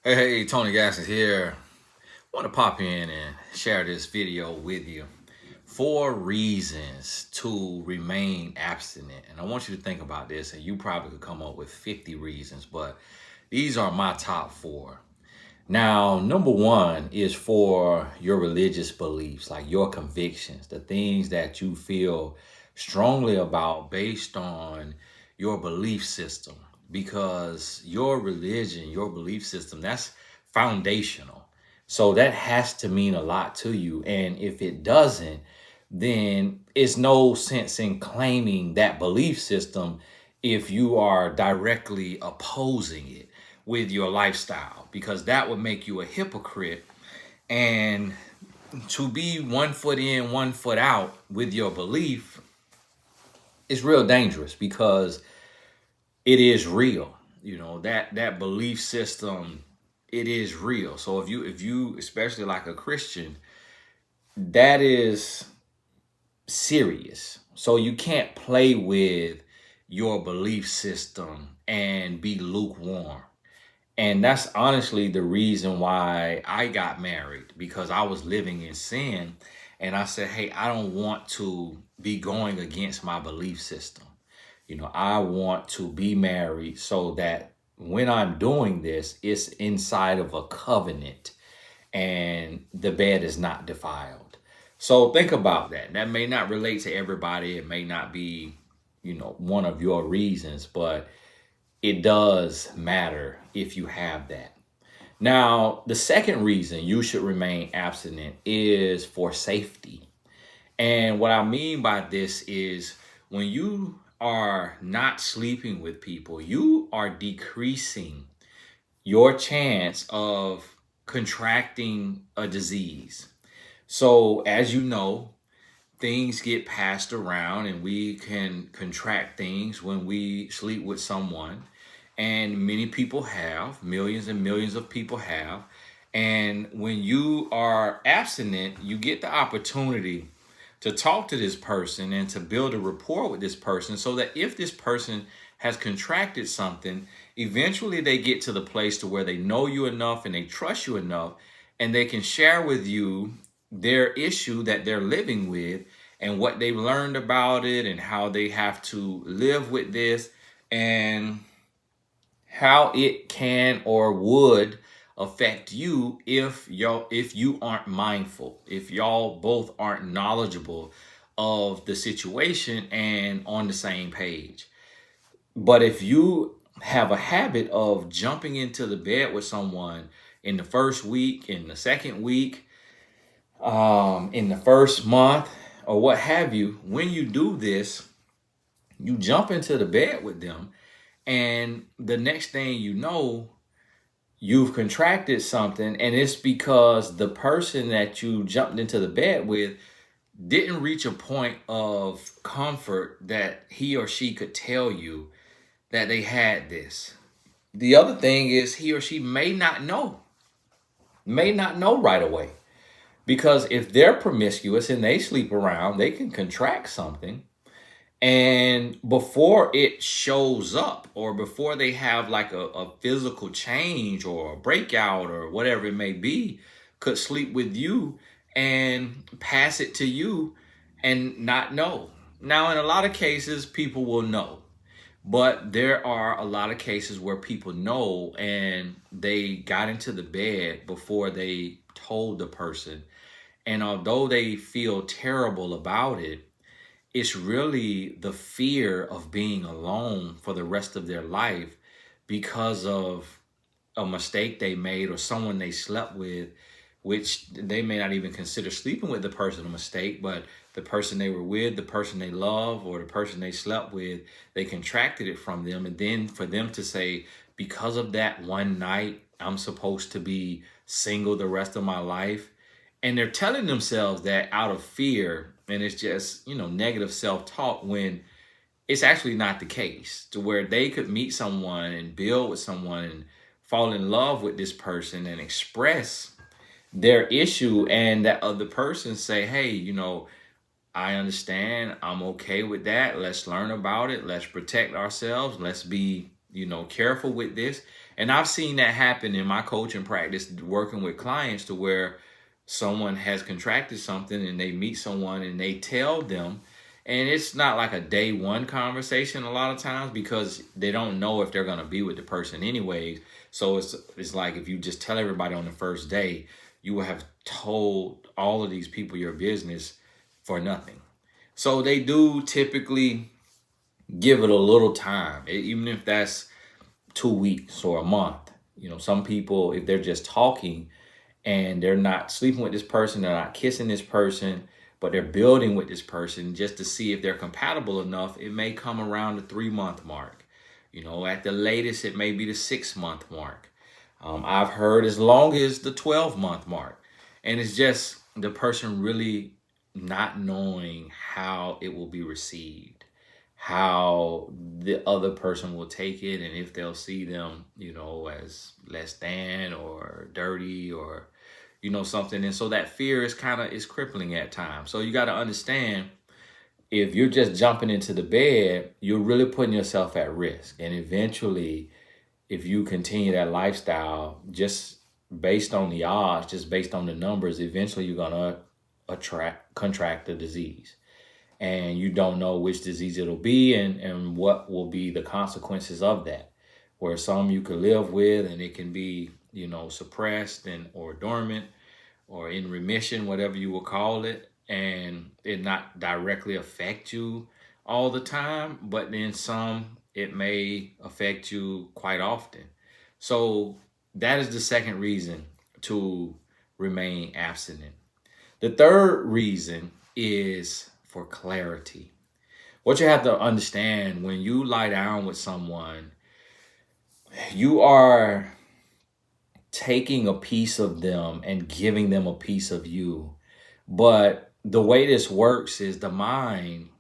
Hey, Tony Gaskins here. Want to pop in and share this video with you. 4 reasons to remain abstinent. And I want you to think about this, and you probably could come up with 50 reasons, but these are my top four. Now, number one is for your religious beliefs, like your convictions, the things that you feel strongly about based on your belief system. Because your religion, your belief system, that's foundational. So that has to mean a lot to you. And if it doesn't, then it's no sense in claiming that belief system if you are directly opposing it with your lifestyle, because that would make you a hypocrite. And to be 1 foot in, 1 foot out with your belief is real dangerous because it is real. That belief system, it is real. So if you especially like a Christian, that is serious. So you can't play with your belief system and be lukewarm. And that's honestly the reason why I got married, because I was living in sin. And I said, hey, I don't want to be going against my belief system. I want to be married so that when I'm doing this, it's inside of a covenant and the bed is not defiled. So think about that. That may not relate to everybody. It may not be, one of your reasons, but it does matter if you have that. Now, the second reason you should remain abstinent is for safety. And what I mean by this is when you are not sleeping with people, you are decreasing your chance of contracting a disease. So, as you know, things get passed around and we can contract things when we sleep with someone. And many people have, millions and millions of people have. And when you are abstinent, you get the opportunity to talk to this person and to build a rapport with this person so that if this person has contracted something, eventually they get to the place to where they know you enough and they trust you enough and they can share with you their issue that they're living with and what they've learned about it and how they have to live with this and how it can or would affect you if you aren't mindful, if y'all both aren't knowledgeable of the situation and on the same page. But if you have a habit of jumping into the bed with someone in the first week, in the second week, in the first month, or what have you, when you do this, you jump into the bed with them, and the next thing you know, you've contracted something, and it's because the person that you jumped into the bed with didn't reach a point of comfort that he or she could tell you that they had this. The other thing is he or she may not know right away. Because if they're promiscuous and they sleep around, they can contract something. And before it shows up, or before they have like a physical change or a breakout or whatever it may be, could sleep with you and pass it to you and not know. Now, in a lot of cases, people will know. But there are a lot of cases where people know and they got into the bed before they told the person. And although they feel terrible about it, it's really the fear of being alone for the rest of their life because of a mistake they made or someone they slept with, which they may not even consider sleeping with the person a mistake, but the person they were with, the person they love, or the person they slept with, they contracted it from them. And then for them to say, because of that one night, I'm supposed to be single the rest of my life. And they're telling themselves that out of fear, and it's just, negative self-talk when it's actually not the case, to where they could meet someone and build with someone and fall in love with this person and express their issue, and that other person say, hey, I understand, I'm okay with that, let's learn about it, let's protect ourselves, let's be careful with this. And I've seen that happen in my coaching practice, working with clients, to where someone has contracted something and they meet someone and they tell them, and it's not like a day one conversation a lot of times, because they don't know if they're going to be with the person anyways. So it's like, if you just tell everybody on the first day, you will have told all of these people your business for nothing. So they do typically give it a little time, even if that's 2 weeks or a month. Some people, if they're just talking and they're not sleeping with this person, they're not kissing this person, but they're building with this person just to see if they're compatible enough, it may come around the 3 month mark. At the latest, it may be the 6 month mark. I've heard as long as the 12 month mark. And it's just the person really not knowing how it will be received, how the other person will take it, and if they'll see them, as less than or dirty or, something. And so that fear is crippling at times. So you got to understand, if you're just jumping into the bed, you're really putting yourself at risk. And eventually, if you continue that lifestyle, just based on the odds, just based on the numbers, eventually you're going to contract the disease. And you don't know which disease it'll be and what will be the consequences of that. Where some you could live with and it can be, suppressed or dormant or in remission, whatever you will call it, and it not directly affect you all the time. But then some, it may affect you quite often. So that is the second reason to remain abstinent. The third reason is for clarity. What you have to understand, when you lie down with someone, you are taking a piece of them and giving them a piece of you. But the way this works is the brain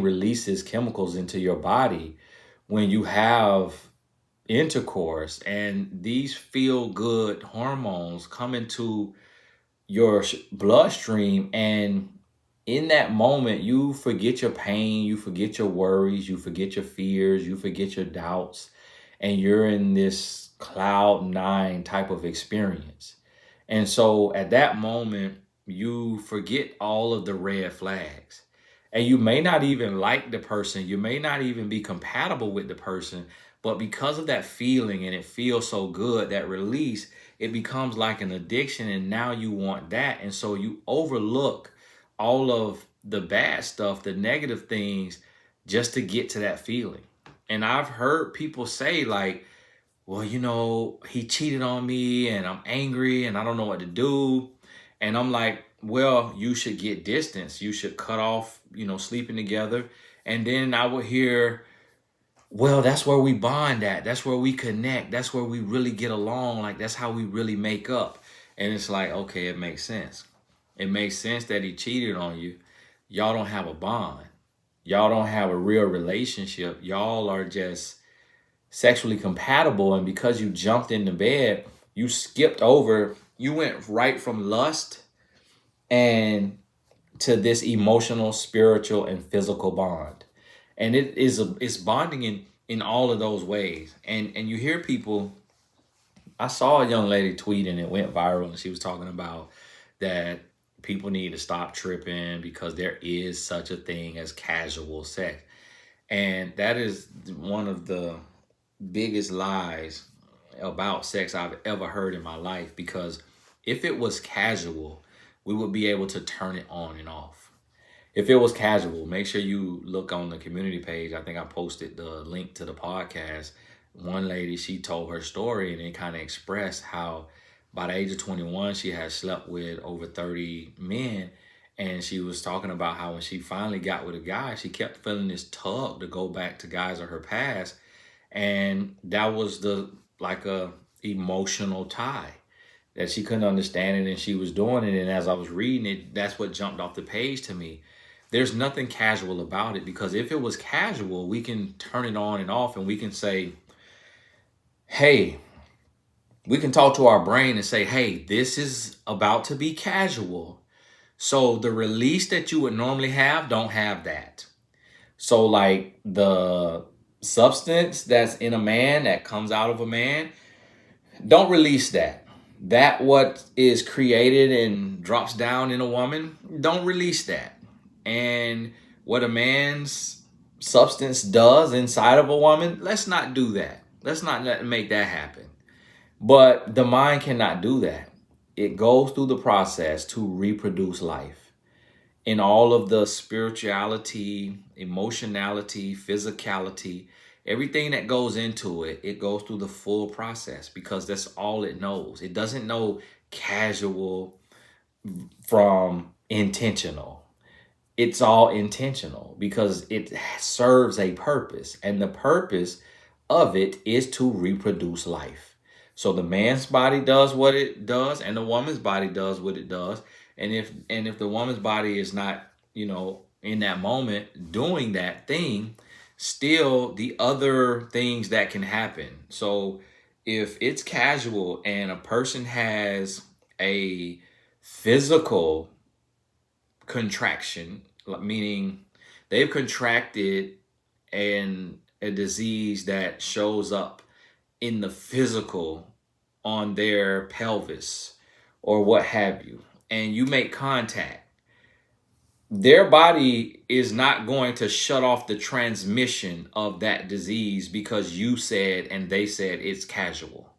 releases chemicals into your body when you have intercourse, and these feel good hormones come into your bloodstream, and in that moment you forget your pain, you forget your worries, you forget your fears, you forget your doubts, and you're in this cloud nine type of experience. And so at that moment, you forget all of the red flags. And you may not even like the person, you may not even be compatible with the person, but because of that feeling, and it feels so good, that release, it becomes like an addiction, and now you want that. And so you overlook all of the bad stuff, the negative things, just to get to that feeling. And I've heard people say, like, well, he cheated on me and I'm angry and I don't know what to do. And I'm like, well, you should get distance. You should cut off, sleeping together. And then I would hear, well, that's where we bond at. That's where we connect. That's where we really get along. Like, that's how we really make up. And it's like, okay, it makes sense. It makes sense that he cheated on you. Y'all don't have a bond. Y'all don't have a real relationship. Y'all are just sexually compatible. And because you jumped into bed, you went right from lust and to this emotional, spiritual, and physical bond. And it's bonding in all of those ways. And you hear people, I saw a young lady tweet and it went viral, and she was talking about that people need to stop tripping because there is such a thing as casual sex. And that is one of the biggest lies about sex I've ever heard in my life, because if it was casual, we would be able to turn it on and off. If it was casual, make sure you look on the community page. I think I posted the link to the podcast. One lady, she told her story and it kind of expressed how by the age of 21, she had slept with over 30 men. And she was talking about how when she finally got with a guy, she kept feeling this tug to go back to guys of her past. And that was a emotional tie that she couldn't understand it, and she was doing it. And as I was reading it, that's what jumped off the page to me. There's nothing casual about it, because if it was casual, we can turn it on and off, and we can say, hey, we can talk to our brain and say, hey, this is about to be casual. So the release that you would normally have, don't have that. So like the substance that's in a man, that comes out of a man, don't release that. That what is created and drops down in a woman, don't release that. And what a man's substance does inside of a woman, let's not do that. Let's not make that happen. But the mind cannot do that. It goes through the process to reproduce life in all of the spirituality, emotionality, physicality, everything that goes into it. It goes through the full process because that's all it knows. It doesn't know casual from intentional. It's all intentional because it serves a purpose, and the purpose of it is to reproduce life. So the man's body does what it does, and the woman's body does what it does. And if the woman's body is not, in that moment doing that thing, still the other things that can happen. So if it's casual and a person has a physical contraction, meaning they've contracted and a disease that shows up in the physical on their pelvis or what have you, and you make contact, their body is not going to shut off the transmission of that disease because you said and they said it's casual.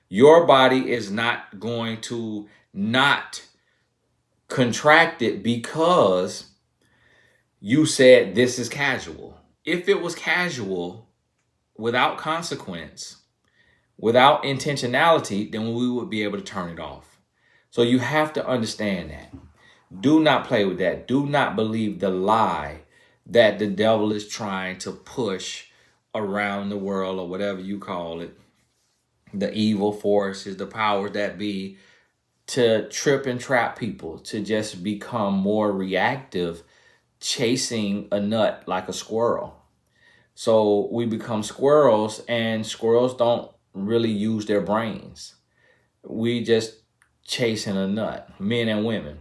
Your body is not going to not contract it because you said this is casual. If it was casual, without consequence, without intentionality, then we would be able to turn it off. So you have to understand that. Do not play with that. Do not believe the lie that the devil is trying to push around the world, or whatever you call it. The evil forces, the powers that be, to trip and trap people, to just become more reactive, chasing a nut like a squirrel. So we become squirrels, and squirrels don't really use their brains. We just chasing a nut, men and women.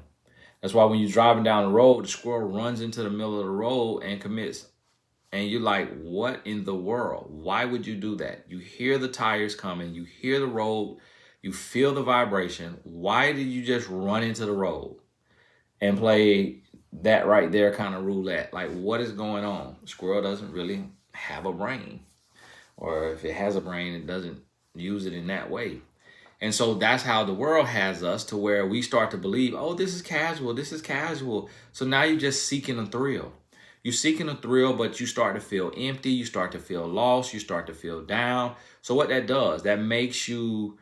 That's why when you're driving down the road, the squirrel runs into the middle of the road and commits. And you're like, what in the world? Why would you do that? You hear the tires coming, you hear the road, you feel the vibration. Why did you just run into the road and play that right there kind of roulette? Like, what is going on? The squirrel doesn't really have a brain. Or if it has a brain, it doesn't use it in that way. And so that's how the world has us, to where we start to believe, oh, this is casual, this is casual. So now you're just seeking a thrill. You're seeking a thrill, but you start to feel empty. You start to feel lost. You start to feel down. So what that does, that makes you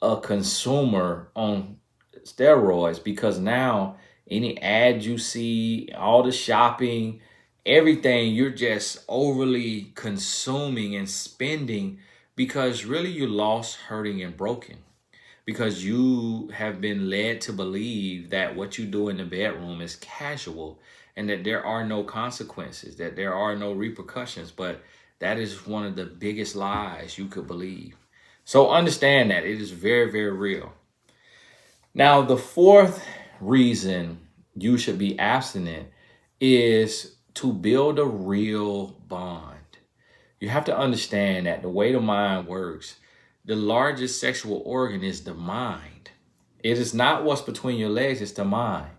a consumer on steroids, because now any ad you see, all the shopping, everything, you're just overly consuming and spending, because really you're lost, hurting, and broken, because you have been led to believe that what you do in the bedroom is casual and that there are no consequences, that there are no repercussions. But that is one of the biggest lies you could believe. So understand that it is very, very real. Now, the fourth reason you should be abstinent is to build a real bond. You have to understand that the way the mind works, the largest sexual organ is the mind. It is not what's between your legs, it's the mind.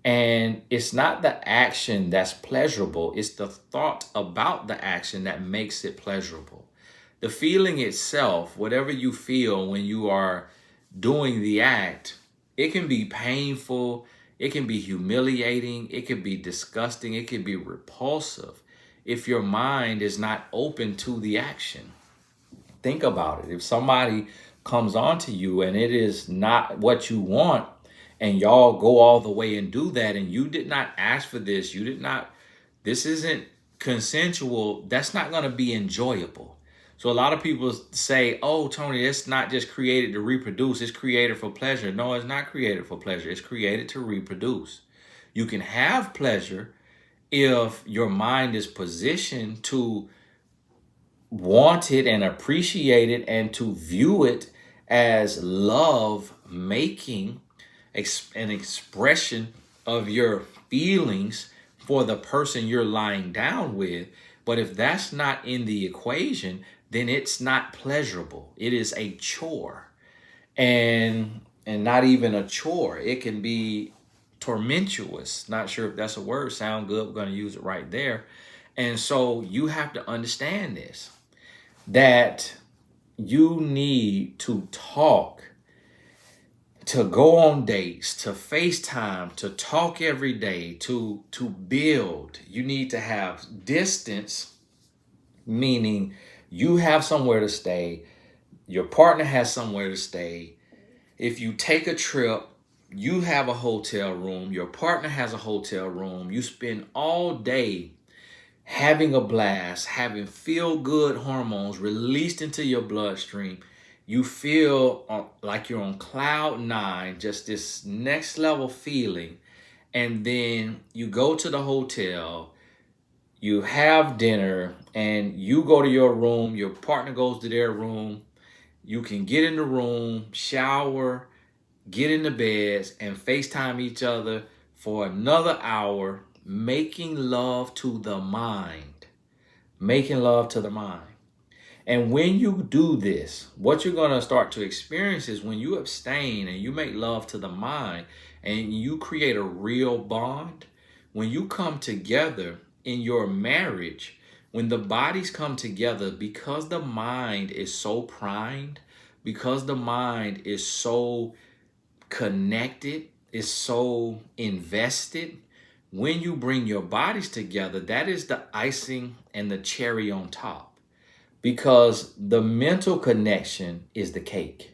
And it's not the action that's pleasurable, it's the thought about the action that makes it pleasurable. The feeling itself, whatever you feel when you are doing the act, it can be painful, it can be humiliating, it can be disgusting, it can be repulsive if your mind is not open to the action. Think about it. If somebody comes onto you and it is not what you want, and y'all go all the way and do that, and you did not ask for this, this isn't consensual, that's not going to be enjoyable. So a lot of people say, oh, Tony, it's not just created to reproduce, it's created for pleasure. No, it's not created for pleasure. It's created to reproduce. You can have pleasure if your mind is positioned to want it and appreciate it and to view it as love making, an expression of your feelings for the person you're lying down with. But if that's not in the equation, then it's not pleasurable. It is a chore. And not even a chore. It can be tormentuous. Not sure if that's a word. Sound good. We're going to use it right there. And so you have to understand this, that you need to talk, to go on dates, to FaceTime, to talk every day, to build. You need to have distance, meaning you have somewhere to stay, your partner has somewhere to stay. If you take a trip, you have a hotel room, your partner has a hotel room, you spend all day having a blast, having feel-good hormones released into your bloodstream. You feel like you're on cloud nine, just this next level feeling. And then you go to the hotel, you have dinner, and you go to your room, your partner goes to their room. You can get in the room, shower, get in the beds, and FaceTime each other for another hour, making love to the mind. Making love to the mind. And when you do this, what you're going to start to experience is when you abstain and you make love to the mind and you create a real bond, when you come together in your marriage, when the bodies come together, because the mind is so primed, because the mind is so connected, is so invested, when you bring your bodies together, that is the icing and the cherry on top, because the mental connection is the cake.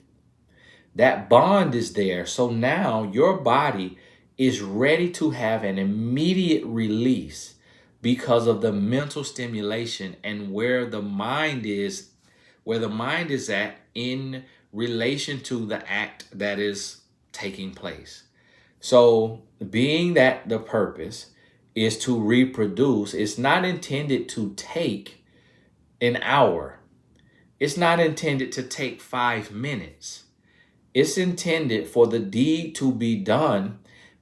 That bond is there. So now your body is ready to have an immediate release because of the mental stimulation and where the mind is at in relation to the act that is taking place. So being that the purpose is to reproduce, it's not intended to take an hour. It's not intended to take 5 minutes. It's intended for the deed to be done,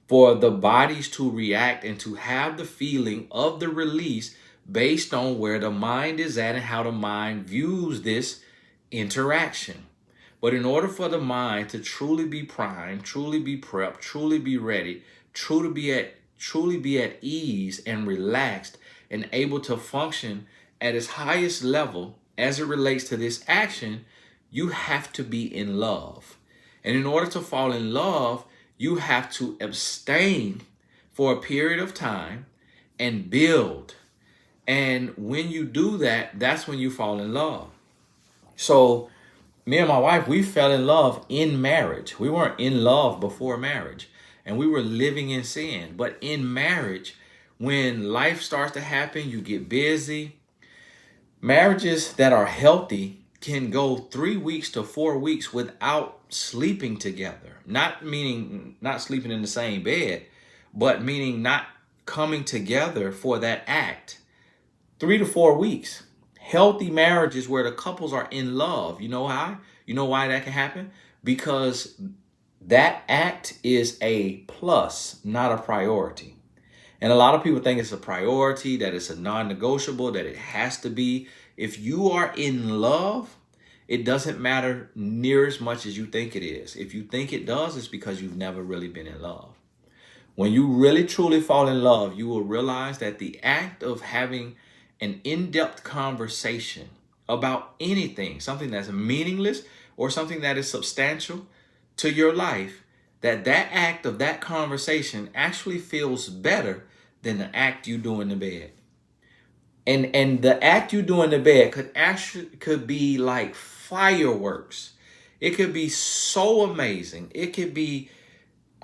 for the bodies to react and to have the feeling of the release based on where the mind is at and how the mind views this interaction. But in order for the mind to truly be primed, truly be prepped, truly be ready, truly be at ease and relaxed and able to function at its highest level as it relates to this action, you have to be in love. And in order to fall in love, you have to abstain for a period of time and build. And when you do that, that's when you fall in love. So me and my wife, we fell in love in marriage. We weren't in love before marriage, and we were living in sin. But in marriage, when life starts to happen, you get busy. Marriages that are healthy can go 3 weeks to 4 weeks without sleeping together. Not meaning not sleeping in the same bed, but meaning not coming together for that act. 3 to 4 weeks. Healthy marriages where the couples are in love. You know why? You know why that can happen? Because that act is a plus, not a priority. And a lot of people think it's a priority, that it's a non-negotiable, that it has to be. If you are in love, it doesn't matter near as much as you think it is. If you think it does, it's because you've never really been in love. When you really truly fall in love, you will realize that the act of having an in-depth conversation about anything, something that's meaningless or something that is substantial to your life, that act of that conversation actually feels better than the act you do in the bed. And the act you do in the bed could be like fireworks. It could be so amazing. It could be,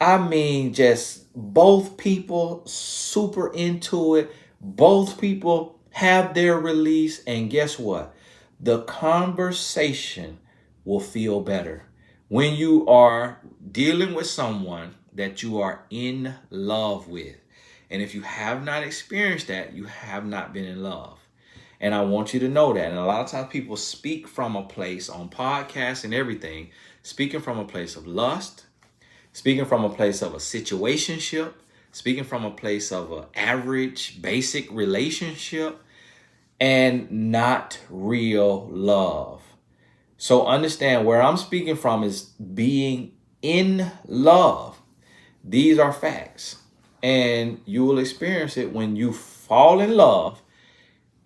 just both people super into it. Both people have their release. And guess what? The conversation will feel better when you are dealing with someone that you are in love with. And if you have not experienced that, you have not been in love. And I want you to know that. And a lot of times people speak from a place on podcasts and everything, speaking from a place of lust, speaking from a place of a situationship, speaking from a place of an average, basic relationship. and not real love. So understand where I'm speaking from is being in love. These are facts. And you will experience it when you fall in love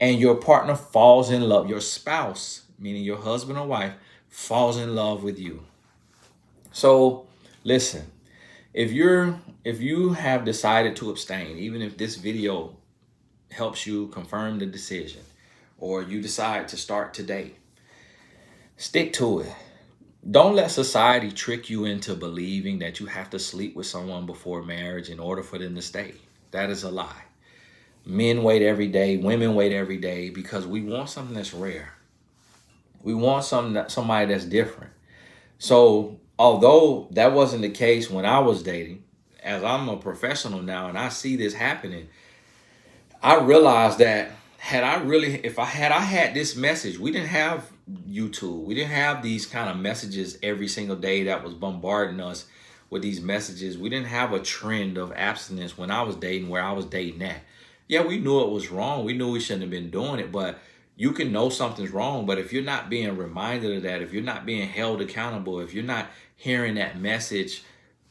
and your partner falls in love. Your spouse, meaning your husband or wife, falls in love with you. So listen, if you have decided to abstain, even if this video helps you confirm the decision, or you decide to start today, stick to it. Don't let society trick you into believing that you have to sleep with someone before marriage in order for them to stay. That is a lie. Men wait every day, women wait every day because we want something that's rare. We want somebody that's different. So, although that wasn't the case when I was dating, as I'm a professional now and I see this happening, I realized that if I had this message, we didn't have YouTube. We didn't have these kind of messages every single day that was bombarding us with these messages. We didn't have a trend of abstinence when I was dating where I was dating at. Yeah, we knew it was wrong. We knew we shouldn't have been doing it, but you can know something's wrong. But if you're not being reminded of that, if you're not being held accountable, if you're not hearing that message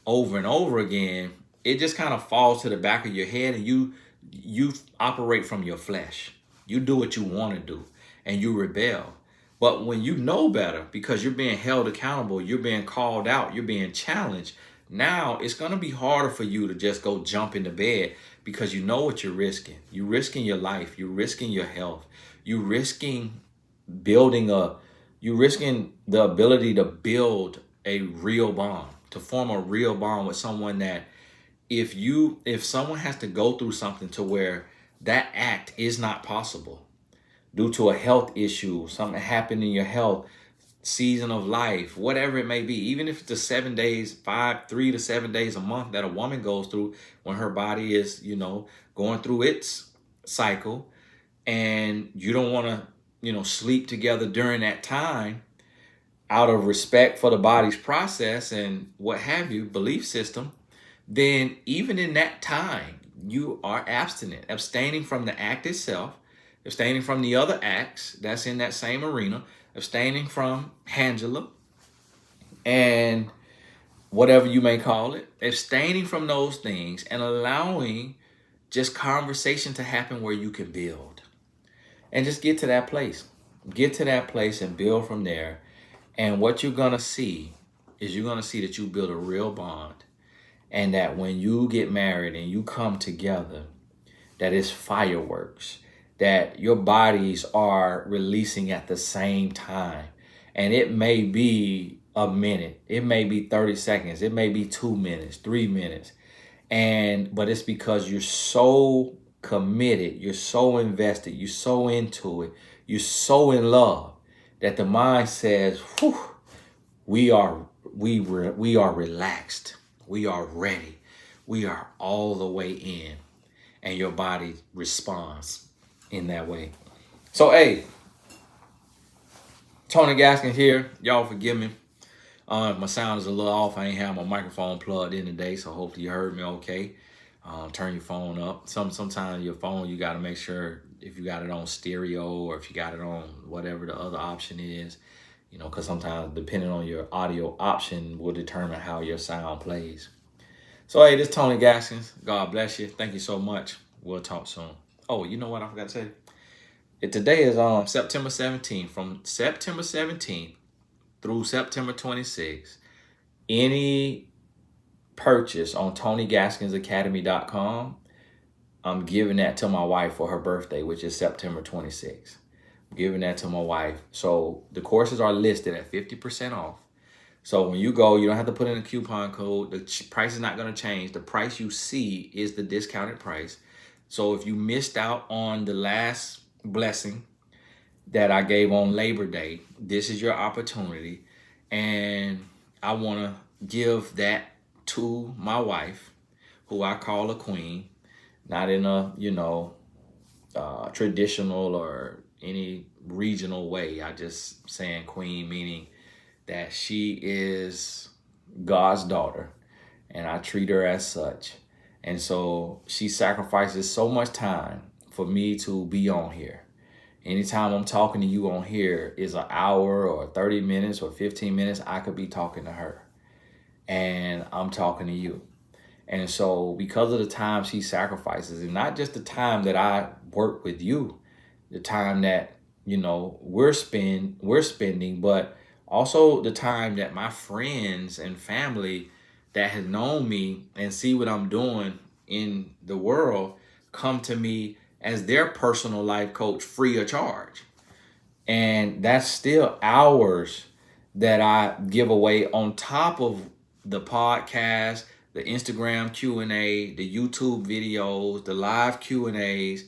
over and over again, it just kind of falls to the back of your head and you operate from your flesh. You do what you want to do and you rebel. But when you know better, because you're being held accountable, you're being called out, you're being challenged, now it's going to be harder for you to just go jump into bed because you know what you're risking. You're risking your life. You're risking your health. You're risking building you're risking the ability to build a real bond, to form a real bond with someone that if someone has to go through something to where that act is not possible due to a health issue, something happened in your health, season of life, whatever it may be, even if it's the 7 days, 3 to 7 days a month that a woman goes through when her body is, going through its cycle, and you don't want to, sleep together during that time out of respect for the body's process and what have you, belief system, then even in that time, you are abstinent, abstaining from the act itself, abstaining from the other acts that's in that same arena, abstaining from Angela and whatever you may call it, abstaining from those things and allowing just conversation to happen where you can build and just get to that place. Get to that place and build from there. And what you're going to see is you're going to see that you build a real bond. And that when you get married and you come together, that it's fireworks, that your bodies are releasing at the same time. And it may be a minute, it may be 30 seconds, it may be 2 minutes, 3 minutes. But it's because you're so committed, you're so invested, you're so into it, you're so in love that the mind says, whew, we are relaxed. We are ready. We are all the way in. And your body responds in that way. So, hey, Tony Gaskins here. Y'all forgive me. My sound is a little off. I ain't have my microphone plugged in today, so hopefully you heard me okay. Turn your phone up. Sometimes your phone, you got to make sure if you got it on stereo or if you got it on whatever the other option is. Because sometimes depending on your audio option will determine how your sound plays. So, hey, this is Tony Gaskins. God bless you. Thank you so much. We'll talk soon. Oh, you know what I forgot to say? Today is September 17th. From September 17th through September 26th, any purchase on TonyGaskinsAcademy.com, I'm giving that to my wife for her birthday, which is September 26th. Giving that to my wife. So the courses are listed at 50% off. So when you go, you don't have to put in a coupon code. The price is not going to change. The price you see is the discounted price. So if you missed out on the last blessing that I gave on Labor Day, this is your opportunity. And I want to give that to my wife, who I call a queen, not in a, traditional or any regional way. I just saying queen, meaning that she is God's daughter and I treat her as such. And so she sacrifices so much time for me to be on here. Anytime I'm talking to you on here is an hour or 30 minutes or 15 minutes, I could be talking to her. And I'm talking to you. And so because of the time she sacrifices, and not just the time that I work with you, the time that, we're spending, but also the time that my friends and family that has known me and see what I'm doing in the world come to me as their personal life coach free of charge. And that's still hours that I give away on top of the podcast, the Instagram Q&A, the YouTube videos, the live Q&As,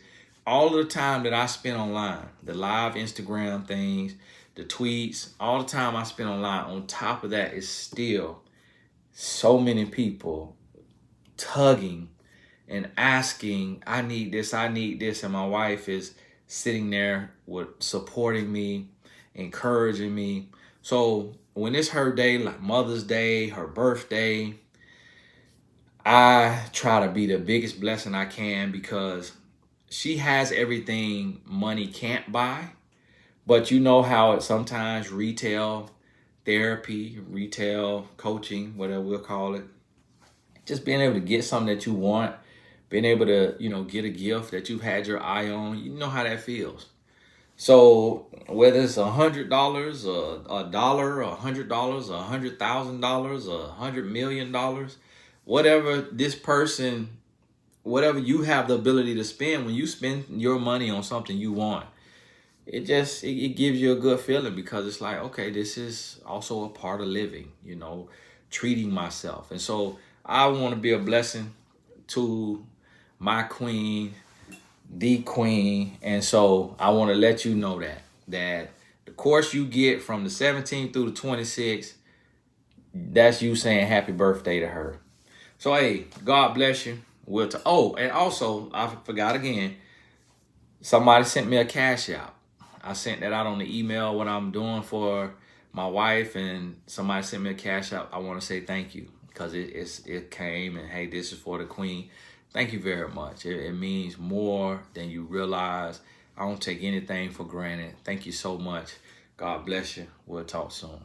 all of the time that I spend online, the live Instagram things, the tweets, all the time I spend online. On top of that is still so many people tugging and asking, I need this, and my wife is sitting there with supporting me, encouraging me. So when it's her day, like Mother's Day, her birthday, I try to be the biggest blessing I can, because she has everything money can't buy. But you know how it sometimes retail therapy, retail coaching, whatever we'll call it, just being able to get something that you want, being able to, get a gift that you've had your eye on, you know how that feels. So whether it's $100, a dollar, $100, $100,000, $100 million, whatever this person, whatever you have the ability to spend, when you spend your money on something you want, it gives you a good feeling, because it's like, okay, this is also a part of living, treating myself. And so I want to be a blessing to my queen, the queen. And so I want to let you know that the course you get from the 17th through the 26th, that's you saying happy birthday to her. So, hey, God bless you. And also, I forgot again, somebody sent me a cash out. I sent that out on the email, what I'm doing for my wife, and somebody sent me a cash out. I want to say thank you, because it came, and hey, this is for the queen. Thank you very much. It means more than you realize. I don't take anything for granted. Thank you so much. God bless you. We'll talk soon.